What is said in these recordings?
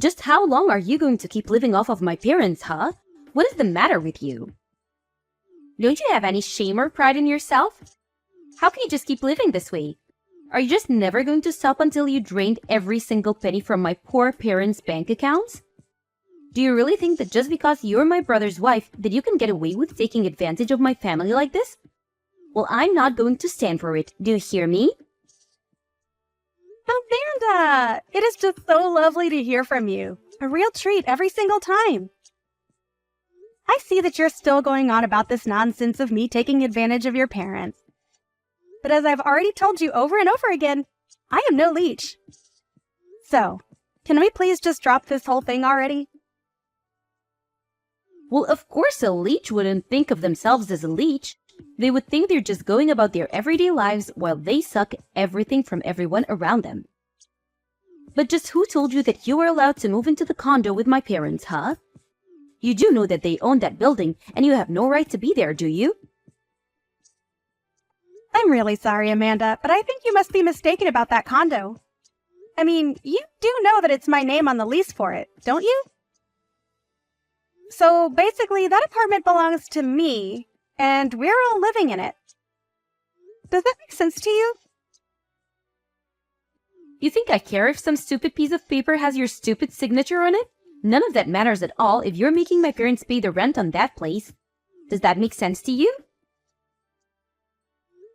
Just how long are you going to keep living off of my parents, huh? What is the matter with you? Don't you have any shame or pride in yourself? How can you just keep living this way? Are you just never going to stop until you drained every single penny from my poor parents' bank accounts? Do you really think that just because you're my brother's wife that you can get away with taking advantage of my family like this? Well, I'm not going to stand for it. Do you hear me? Amanda, it is just so lovely to hear from you. A real treat every single time. I see that you're still going on about this nonsense of me taking advantage of your parents. But as I've already told you over and over again, I am no leech. So, can we please just drop this whole thing already? Well, of course a leech wouldn't think of themselves as a leech. They would think they're just going about their everyday lives while they suck everything from everyone around them. But just who told you that you were allowed to move into the condo with my parents, huh? You do know that they own that building and you have no right to be there, do you? I'm really sorry, Amanda, but I think you must be mistaken about that condo. I mean, you do know that it's my name on the lease for it, don't you? So basically, that apartment belongs to me, and we're all living in it. Does that make sense to you? You think I care if some stupid piece of paper has your stupid signature on it? None of that matters at all if you're making my parents pay the rent on that place. Does that make sense to you?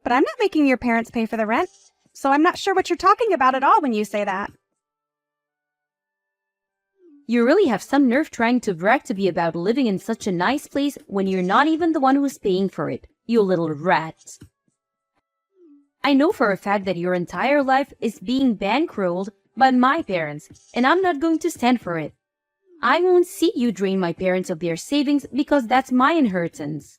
But I'm not making your parents pay for the rent, so I'm not sure what you're talking about at all when you say that. You really have some nerve trying to brag to be about living in such a nice place when you're not even the one who's paying for it, you little rat. I know for a fact that your entire life is being bankrolled by my parents, and I'm not going to stand for it. I won't see you drain my parents of their savings because that's my inheritance.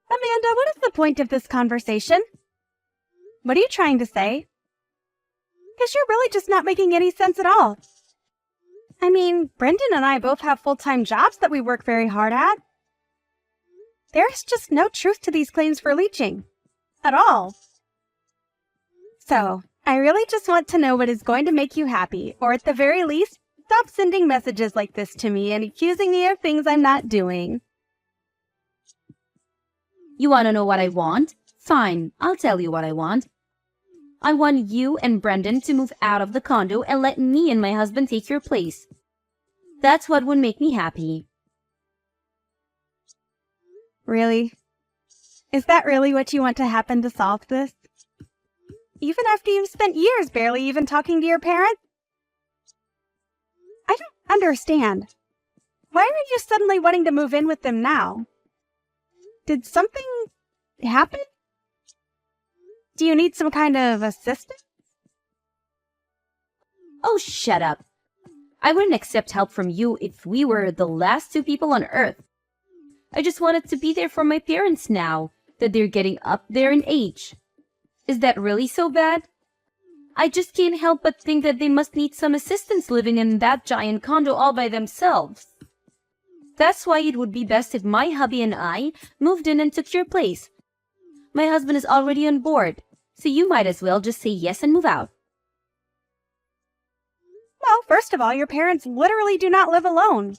Amanda, what is the point of this conversation? What are you trying to say? Because you're really just not making any sense at all. I mean, Brendan and I both have full-time jobs that we work very hard at. There's just no truth to these claims for leeching. At all. So, I really just want to know what is going to make you happy, or at the very least, stop sending messages like this to me and accusing me of things I'm not doing. You want to know what I want? Fine, I'll tell you what I want. I want you and Brendan to move out of the condo and let me and my husband take your place. That's what would make me happy. Really? Is that really what you want to happen to solve this? Even after you've spent years barely even talking to your parents? I don't understand. Why are you suddenly wanting to move in with them now? Did something happen? Do you need some kind of assistance? Oh, shut up. I wouldn't accept help from you if we were the last two people on Earth. I just wanted to be there for my parents now that they're getting up there in age. Is that really so bad? I just can't help but think that they must need some assistance living in that giant condo all by themselves. That's why it would be best if my hubby and I moved in and took your place. My husband is already on board, so you might as well just say yes and move out. Well, first of all, your parents literally do not live alone.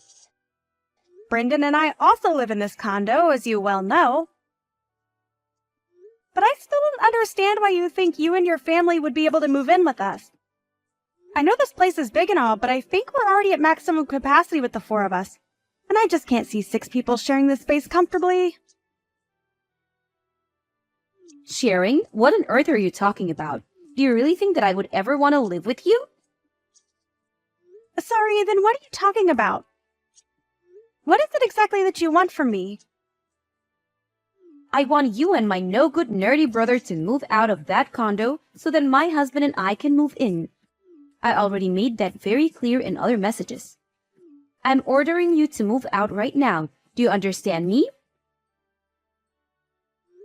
Brendan and I also live in this condo, as you well know. But I still don't understand why you think you and your family would be able to move in with us. I know this place is big and all, but I think we're already at maximum capacity with the four of us. And I just can't see 6 people sharing this space comfortably. Sharing? What on earth are you talking about? Do you really think that I would ever want to live with you? Sorry, then what are you talking about? What is it exactly that you want from me? I want you and my no-good nerdy brother to move out of that condo so that my husband and I can move in. I already made that very clear in other messages. I'm ordering you to move out right now. Do you understand me?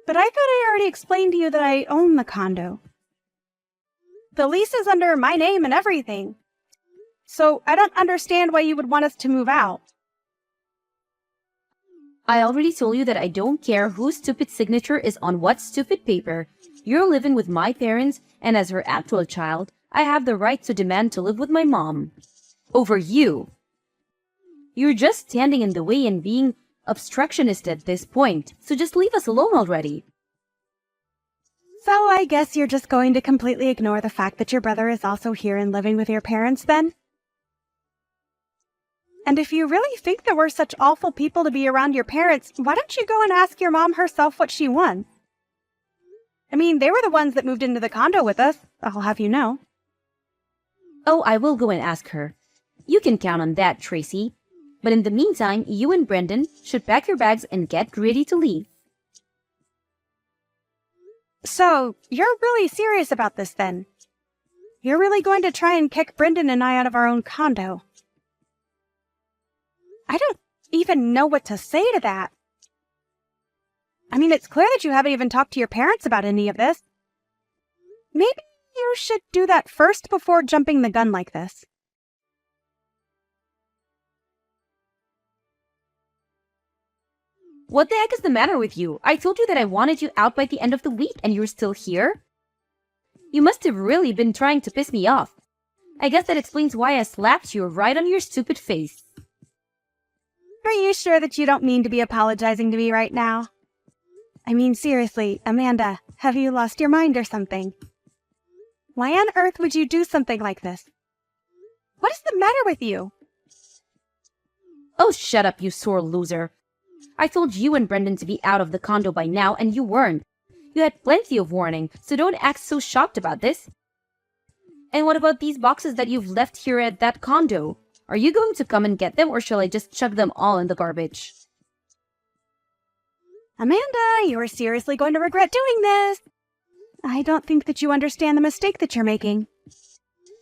But I thought I already explained to you that I own the condo. The lease is under my name and everything. So I don't understand why you would want us to move out. I already told you that I don't care whose stupid signature is on what stupid paper. You're living with my parents, and as her actual child, I have the right to demand to live with my mom. Over you. You're just standing in the way and being obstructionist at this point, so just leave us alone already. So I guess you're just going to completely ignore the fact that your brother is also here and living with your parents then? And if you really think that we're such awful people to be around your parents, why don't you go and ask your mom herself what she wants? I mean, they were the ones that moved into the condo with us, I'll have you know. Oh, I will go and ask her. You can count on that, Tracy. But in the meantime, you and Brendan should pack your bags and get ready to leave. So, you're really serious about this then? You're really going to try and kick Brendan and I out of our own condo? I don't even know what to say to that. I mean, it's clear that you haven't even talked to your parents about any of this. Maybe you should do that first before jumping the gun like this. What the heck is the matter with you? I told you that I wanted you out by the end of the week and you're still here? You must have really been trying to piss me off. I guess that explains why I slapped you right on your stupid face. Are you sure that you don't mean to be apologizing to me right now? I mean, seriously, Amanda, have you lost your mind or something? Why on earth would you do something like this? What is the matter with you? Oh, shut up, you sore loser. I told you and Brendan to be out of the condo by now, and you weren't. You had plenty of warning, so don't act so shocked about this. And what about these boxes that you've left here at that condo? Are you going to come and get them, or shall I just chuck them all in the garbage? Amanda, you are seriously going to regret doing this. I don't think that you understand the mistake that you're making.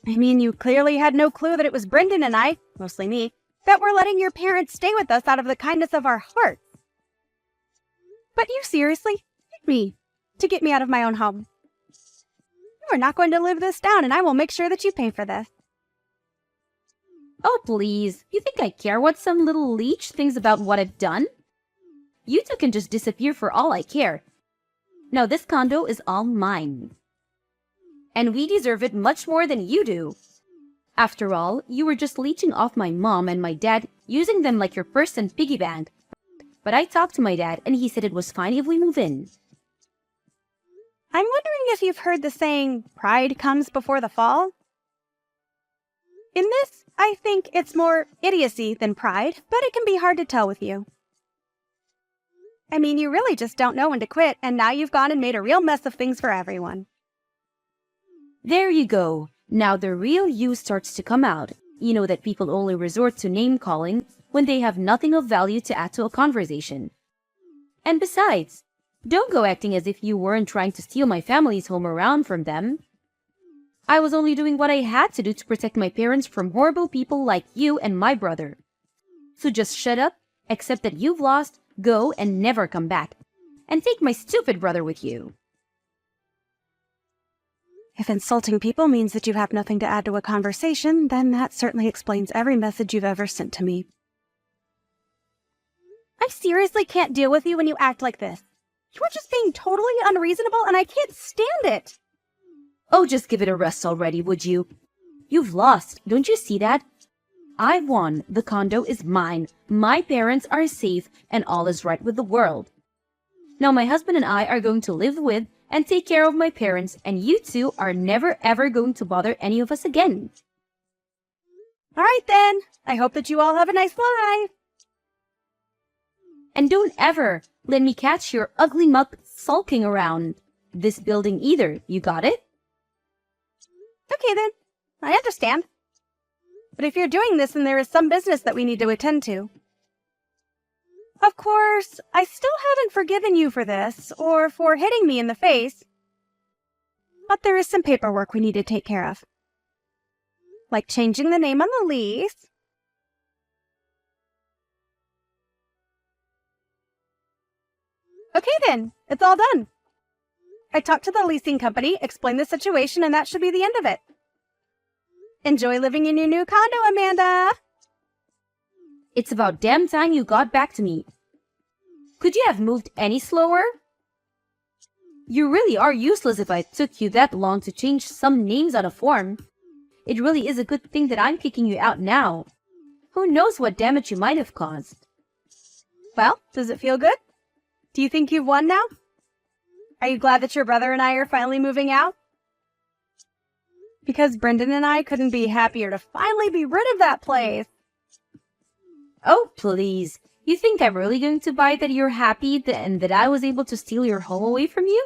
I mean, you clearly had no clue that it was Brendan and I, mostly me, that were letting your parents stay with us out of the kindness of our hearts. But you seriously hit me to get me out of my own home. You are not going to live this down, and I will make sure that you pay for this. Oh, please. You think I care what some little leech thinks about what I've done? You two can just disappear for all I care. Now this condo is all mine. And we deserve it much more than you do. After all, you were just leeching off my mom and my dad, using them like your purse and piggy bank. But I talked to my dad, and he said it was fine if we move in. I'm wondering if you've heard the saying, pride comes before the fall? In this, I think it's more idiocy than pride, but it can be hard to tell with you. I mean, you really just don't know when to quit, and now you've gone and made a real mess of things for everyone. There you go. Now the real you starts to come out. You know that people only resort to name-calling when they have nothing of value to add to a conversation. And besides, don't go acting as if you weren't trying to steal my family's home around from them. I was only doing what I had to do to protect my parents from horrible people like you and my brother. So just shut up, accept that you've lost, go and never come back, and take my stupid brother with you. If insulting people means that you have nothing to add to a conversation, then that certainly explains every message you've ever sent to me. I seriously can't deal with you when you act like this. You are just being totally unreasonable, and I can't stand it. Oh, just give it a rest already, would you? You've lost, don't you see that? I won, the condo is mine, my parents are safe, and all is right with the world. Now my husband and I are going to live with and take care of my parents, and you two are never ever going to bother any of us again. All right then, I hope that you all have a nice life. And don't ever let me catch your ugly muck sulking around this building either, you got it? Okay then, I understand. But if you're doing this, then there is some business that we need to attend to. Of course, I still haven't forgiven you for this, or for hitting me in the face. But there is some paperwork we need to take care of. Like changing the name on the lease. Okay then, it's all done. I talked to the leasing company, explained the situation, and that should be the end of it. Enjoy living in your new condo, Amanda! It's about damn time you got back to me. Could you have moved any slower? You really are useless if I took you that long to change some names on a form. It really is a good thing that I'm kicking you out now. Who knows what damage you might have caused. Well, does it feel good? Do you think you've won now? Are you glad that your brother and I are finally moving out? Because Brendan and I couldn't be happier to finally be rid of that place. Oh, please. You think I'm really going to buy that you're happy and that I was able to steal your home away from you?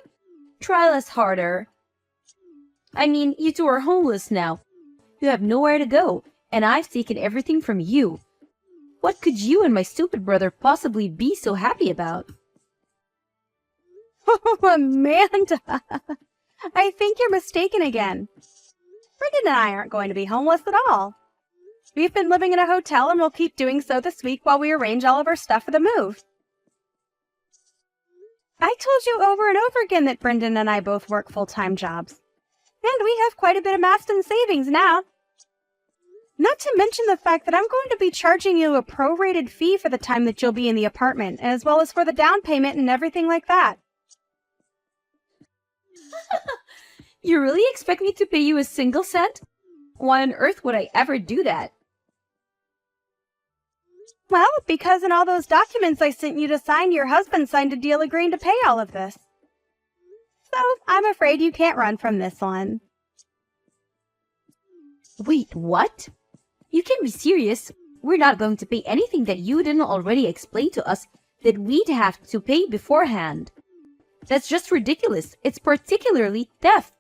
Try less harder. I mean, you two are homeless now. You have nowhere to go, and I've taken everything from you. What could you and my stupid brother possibly be so happy about? Oh, Amanda! I think you're mistaken again. Brendan and I aren't going to be homeless at all. We've been living in a hotel and we'll keep doing so this week while we arrange all of our stuff for the move. I told you over and over again that Brendan and I both work full-time jobs. And we have quite a bit amassed in savings now. Not to mention the fact that I'm going to be charging you a prorated fee for the time that you'll be in the apartment, as well as for the down payment and everything like that. You really expect me to pay you a single cent? Why on earth would I ever do that? Well, because in all those documents I sent you to sign, your husband signed a deal agreeing to pay all of this. So, I'm afraid you can't run from this one. Wait, what? You can't be serious. We're not going to pay anything that you didn't already explain to us that we'd have to pay beforehand. That's just ridiculous. It's particularly theft.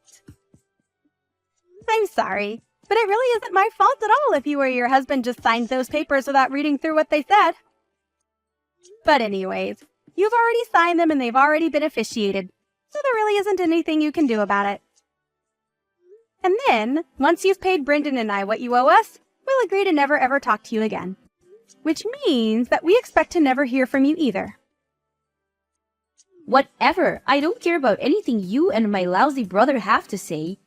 I'm sorry, but it really isn't my fault at all if you or your husband just signed those papers without reading through what they said. But anyways, you've already signed them and they've already been officiated, so there really isn't anything you can do about it. And then, once you've paid Brendan and I what you owe us, we'll agree to never ever talk to you again. Which means that we expect to never hear from you either. Whatever. I don't care about anything you and my lousy brother have to say.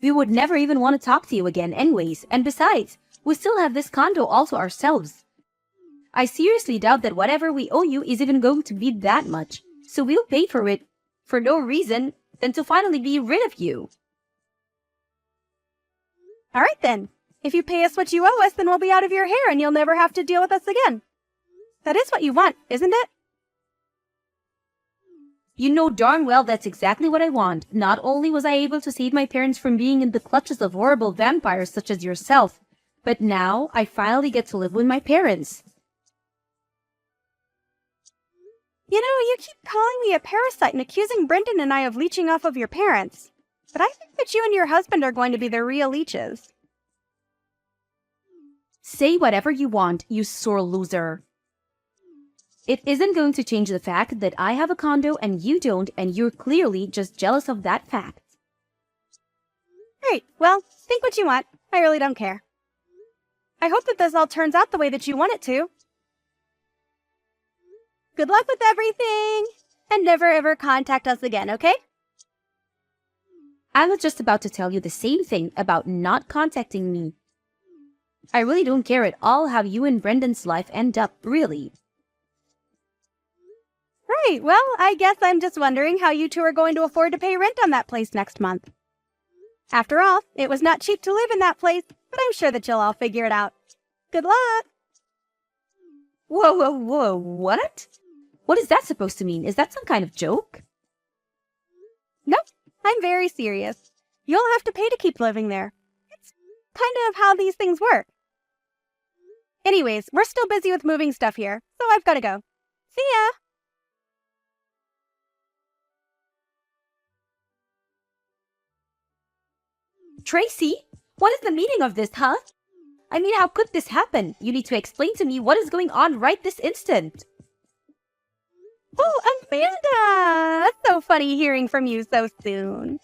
We would never even want to talk to you again anyways, and besides, we still have this condo all to ourselves. I seriously doubt that whatever we owe you is even going to be that much, so we'll pay for it for no reason than to finally be rid of you. Alright then, if you pay us what you owe us, then we'll be out of your hair and you'll never have to deal with us again. That is what you want, isn't it? You know darn well that's exactly what I want. Not only was I able to save my parents from being in the clutches of horrible vampires such as yourself, but now I finally get to live with my parents. You know, you keep calling me a parasite and accusing Brendan and I of leeching off of your parents. But I think that you and your husband are going to be the real leeches. Say whatever you want, you sore loser. It isn't going to change the fact that I have a condo and you don't, and you're clearly just jealous of that fact. Great, well, think what you want. I really don't care. I hope that this all turns out the way that you want it to. Good luck with everything, and never ever contact us again, okay? I was just about to tell you the same thing about not contacting me. I really don't care at all how you and Brendan's life end up, really. Right, well, I guess I'm just wondering how you two are going to afford to pay rent on that place next month. After all, it was not cheap to live in that place, but I'm sure that you'll all figure it out. Good luck! Whoa, what? What is that supposed to mean? Is that some kind of joke? Nope, I'm very serious. You'll have to pay to keep living there. It's kind of how these things work. Anyways, we're still busy with moving stuff here, so I've got to go. See ya! Tracy, what is the meaning of this, huh? I mean, how could this happen? You need to explain to me what is going on right this instant. Oh, Amanda! That's so funny hearing from you so soon.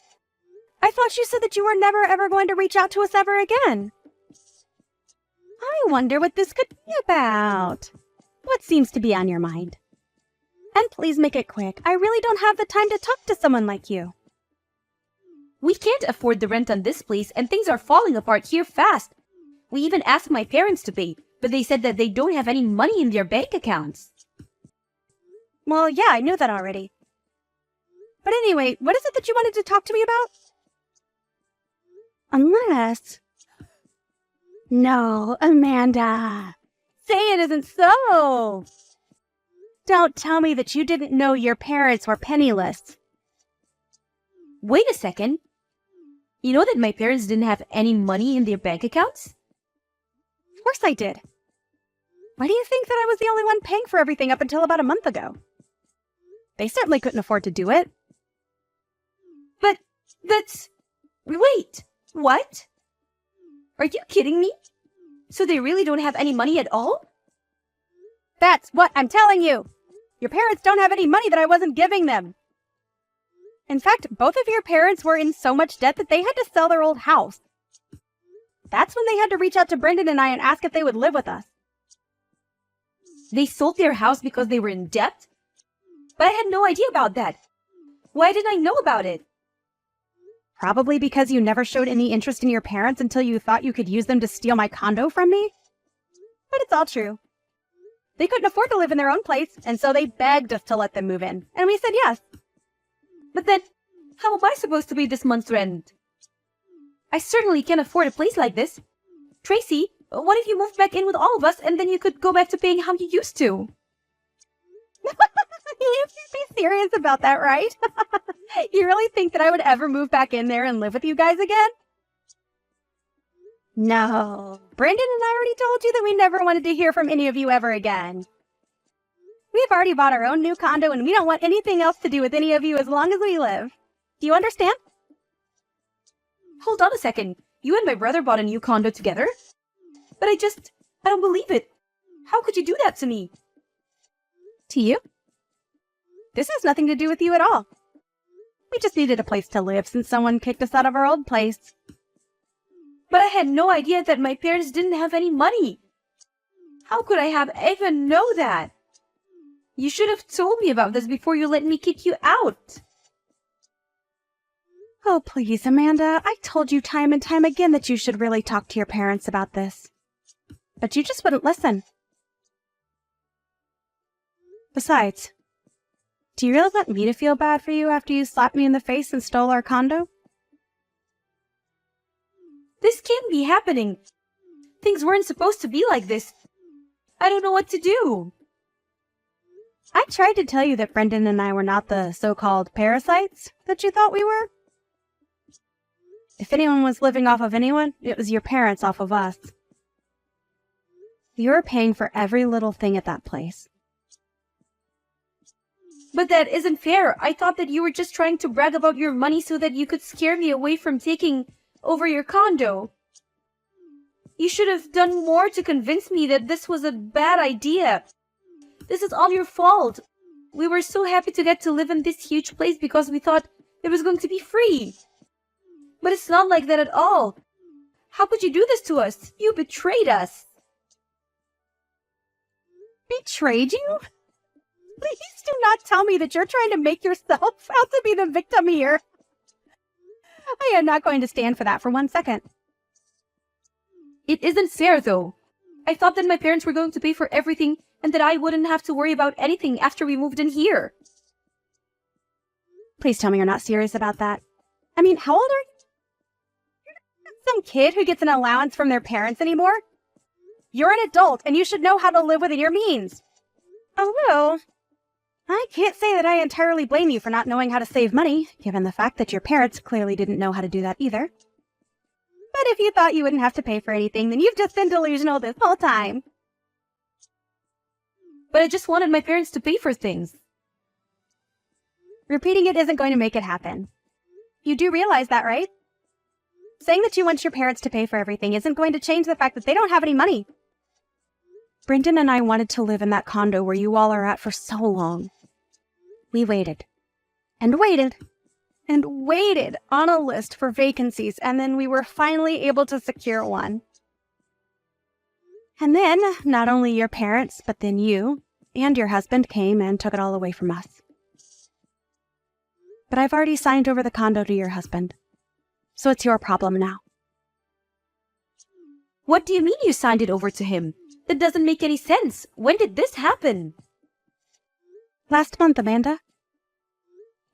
I thought you said that you were never ever going to reach out to us ever again. I wonder what this could be about. What seems to be on your mind? And please make it quick. I really don't have the time to talk to someone like you. We can't afford the rent on this place and things are falling apart here fast. We even asked my parents to pay, but they said that they don't have any money in their bank accounts. Well, yeah, I knew that already. But anyway, what is it that you wanted to talk to me about? Unless... No, Amanda. Say it isn't so. Don't tell me that you didn't know your parents were penniless. Wait a second. You know that my parents didn't have any money in their bank accounts? Of course I did. Why do you think that I was the only one paying for everything up until about a month ago? They certainly couldn't afford to do it. But that's... Wait, what? Are you kidding me? So they really don't have any money at all? That's what I'm telling you. Your parents don't have any money that I wasn't giving them. In fact, both of your parents were in so much debt that they had to sell their old house. That's when they had to reach out to Brendan and I and ask if they would live with us. They sold their house because they were in debt? But I had no idea about that. Why didn't I know about it? Probably because you never showed any interest in your parents until you thought you could use them to steal my condo from me. But it's all true. They couldn't afford to live in their own place, and so they begged us to let them move in, and we said yes. But then, how am I supposed to pay this month's rent? I certainly can't afford a place like this. Tracy, what if you moved back in with all of us and then you could go back to paying how you used to? You can't be serious about that, right? You really think that I would ever move back in there and live with you guys again? No. Brendan and I already told you that we never wanted to hear from any of you ever again. We've already bought our own new condo and we don't want anything else to do with any of you as long as we live. Do you understand? Hold on a second. You and my brother bought a new condo together? But I don't believe it. How could you do that to me? To you? This has nothing to do with you at all. We just needed a place to live since someone kicked us out of our old place. But I had no idea that my parents didn't have any money. How could I have even know that? You should have told me about this before you let me kick you out. Oh, please, Amanda. I told you time and time again that you should really talk to your parents about this. But you just wouldn't listen. Besides, do you really want me to feel bad for you after you slapped me in the face and stole our condo? This can't be happening. Things weren't supposed to be like this. I don't know what to do. I tried to tell you that Brendan and I were not the so-called parasites that you thought we were. If anyone was living off of anyone, it was your parents off of us. You were paying for every little thing at that place. But that isn't fair. I thought that you were just trying to brag about your money so that you could scare me away from taking over your condo. You should have done more to convince me that this was a bad idea. This is all your fault. We were so happy to get to live in this huge place because we thought it was going to be free. But it's not like that at all. How could you do this to us? You betrayed us. Betrayed you? Please do not tell me that you're trying to make yourself out to be the victim here. I am not going to stand for that for 1 second. It isn't fair, though. I thought that my parents were going to pay for everything and that I wouldn't have to worry about anything after we moved in here. Please tell me you're not serious about that. I mean, how old are you? You're not some kid who gets an allowance from their parents anymore. You're an adult and you should know how to live within your means. Although, I can't say that I entirely blame you for not knowing how to save money, given the fact that your parents clearly didn't know how to do that either. But if you thought you wouldn't have to pay for anything, then you've just been delusional this whole time. But I just wanted my parents to pay for things. Repeating it isn't going to make it happen. You do realize that, right? Saying that you want your parents to pay for everything isn't going to change the fact that they don't have any money. Brendan and I wanted to live in that condo where you all are at for so long. We waited, and waited, and waited on a list for vacancies, and then we were finally able to secure one. And then, not only your parents, but then you and your husband came and took it all away from us. But I've already signed over the condo to your husband, so it's your problem now. What do you mean you signed it over to him? That doesn't make any sense. When did this happen? Last month, Amanda.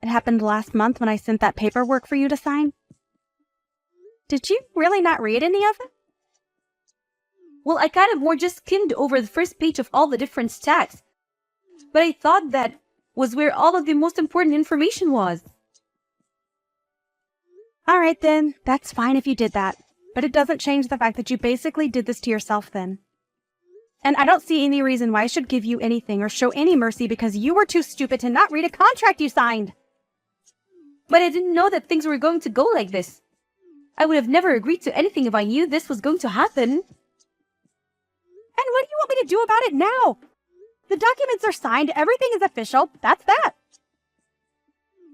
It happened last month when I sent that paperwork for you to sign. Did you really not read any of it? Well, I kind of more just skimmed over the first page of all the different stacks. But I thought that was where all of the most important information was. All right then, that's fine if you did that. But it doesn't change the fact that you basically did this to yourself then. And I don't see any reason why I should give you anything or show any mercy because you were too stupid to not read a contract you signed. But I didn't know that things were going to go like this. I would have never agreed to anything if I knew this was going to happen. And what do you want me to do about it now? The documents are signed, everything is official, that's that.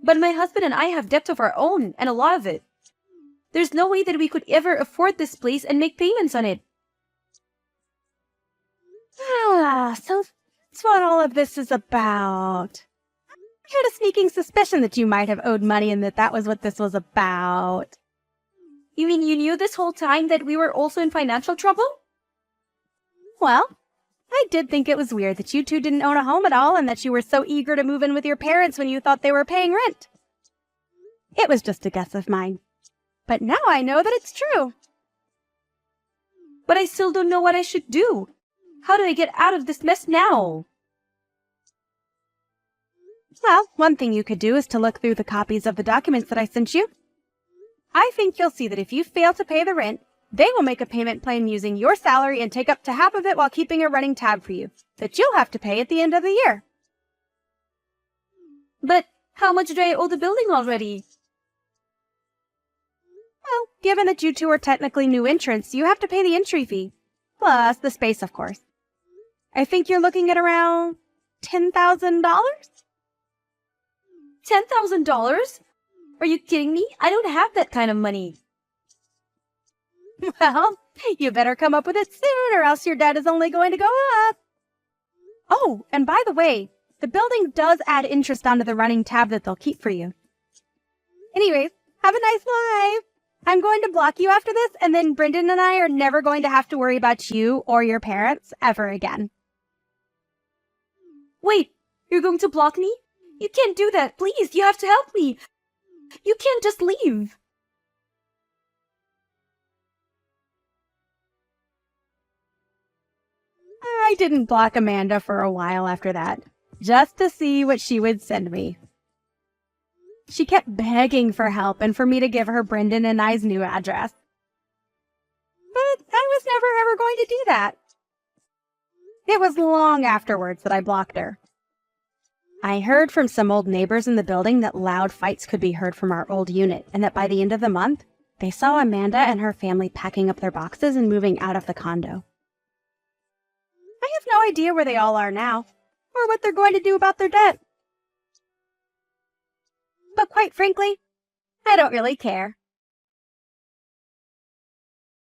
But my husband and I have debt of our own, and a lot of it. There's no way that we could ever afford this place and make payments on it. So that's what all of this is about. I had a sneaking suspicion that you might have owed money and that was what this was about. You mean you knew this whole time that we were also in financial trouble? Well, I did think it was weird that you two didn't own a home at all and that you were so eager to move in with your parents when you thought they were paying rent. It was just a guess of mine. But now I know that it's true. But I still don't know what I should do. How do I get out of this mess now? Well, one thing you could do is to look through the copies of the documents that I sent you. I think you'll see that if you fail to pay the rent, they will make a payment plan using your salary and take up to half of it while keeping a running tab for you that you'll have to pay at the end of the year. But how much do I owe the building already? Well, given that you two are technically new entrants, you have to pay the entry fee. Plus the space, of course. I think you're looking at around $10,000? $10,000? Are you kidding me? I don't have that kind of money. Well, you better come up with it soon or else your debt is only going to go up. Oh, and by the way, the building does add interest onto the running tab that they'll keep for you. Anyways, have a nice life. I'm going to block you after this, and then Brendan and I are never going to have to worry about you or your parents ever again. Wait, you're going to block me? You can't do that. Please, you have to help me. You can't just leave. I didn't block Amanda for a while after that, just to see what she would send me. She kept begging for help and for me to give her Brendan and I's new address. But I was never ever going to do that. It was long afterwards that I blocked her. I heard from some old neighbors in the building that loud fights could be heard from our old unit, and that by the end of the month, they saw Amanda and her family packing up their boxes and moving out of the condo. I have no idea where they all are now, or what they're going to do about their debt. But quite frankly, I don't really care.